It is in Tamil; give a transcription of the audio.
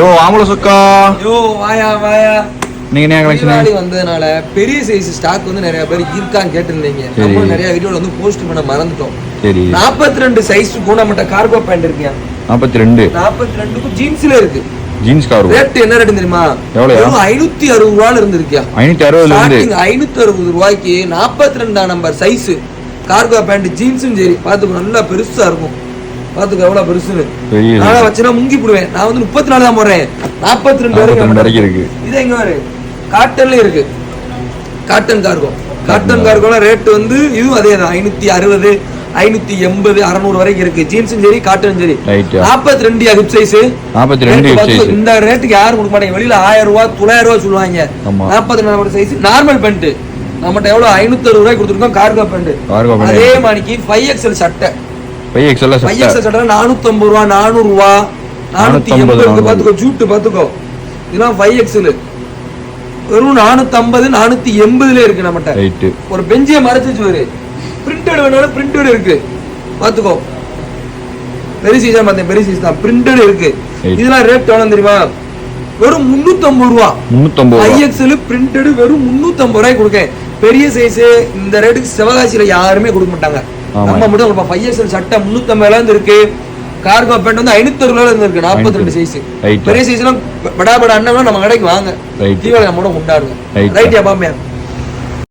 யோ ஆம்பள சொக்கா யோ வாயா வாயா. நீங்க என்ன கலெக்ஷன் தீபாவளி வந்ததுனால பெரிய சைஸ் ஸ்டாக் வந்து நிறைய பேர் இருக்கான்னு கேட்டிருந்தீங்க. நம்ம நிறைய வீடியோல வந்து போஸ்ட் பண்ண மறந்துட்டோம். சரி 42 சைஸ் நம்மட்ட கார்கோ பேண்ட் இருக்கியா? 42க்கு ஜீன்ஸ்ல இருக்கு. ஜீன்ஸ் கார்கோ ரேட் என்ன ரேட் தெரியுமா? எவ்வளவு? 560 ரூபாயில இருந்திருக்கியா? 560 ல இருந்து 560 ரூபாய்க்கு 42 நம்பர் சைஸ் கார்கோ பேண்ட் ஜீன்ஸும் சரி பாத்துக்கோ, நல்லா பெருசா இருக்கும். பாத்துக்க எவ்வளவு பெருசுன்னு. நான் வச்சுனா முங்கி போடுவேன். நான் வந்து 34 தான் போடுறேன். 42 வரைக்கும் இருக்கு. இது எங்க வரு காட்டன்ல இருக்கு. காட்டன் கார்கோல ரேட் வந்து இதுவும் அதே தான். 560 580 600 வரைக்கும் இருக்கு. ஜீன்ஸும் சரி காட்டனும் சரி. 42 ஹிப் சைஸ். 42 hip size. இந்த ரேட்டுக்கு யாரும் கொடுக்க மாட்டாங்க. வெளியில 1000 ரூபாய் 900 ரூபாய் சொல்லுவாங்க. 42 நம்பர் சைஸ் நார்மல் பேண்ட் நம்மட்ட எவ்வளவு 560 ரூபாய் கொடுத்துருக்கோம். கார்கோ பேண்ட் அதே மாதிரிக்கு 5XL சட்டை. 5XL சட்டை 450 ரூபா 400 ரூபா 480 பாத்துக்கோ. ஜூட் பாத்துக்கோ, இதெல்லாம் 5XL வெறும் 450 480 இருக்கு நம்மட்ட. ஒரு பெஞ்சிய மறைச்சு வரு. பிரிண்டட் வேணாலும் பிரிண்டட் இருக்கு பாத்துக்கோ. பெரிய சைஸா பார்த்தேன், பெரிய சைஸ் தான், பிரிண்டட் இருக்கு. இதெல்லாம் ரேட் எவ்வளவு தெரியுமா? வெறும் 350 ரூபா. 5XL பிரிண்டட் வெறும் 350 ரூபாய் கொடுக்கேன். பெரிய சைஸ் இந்த ரேட்டுக்கு சிவகாசியில யாருமே கொடுக்க மாட்டாங்க. நம்ம மட்டும் 5XL சட்டை 350 இருந்து இருக்கு. கார்கோ பேண்ட் வந்து 560 இருந்து இருக்கு. 42 சைஸ். பெரிய சைஸ்லாம் படா படா அண்ணா நம்ம கடைக்கு வாங்க. தீபாவளி நம்மளோட கொண்டாடுங்க. Right yeah பாமியா.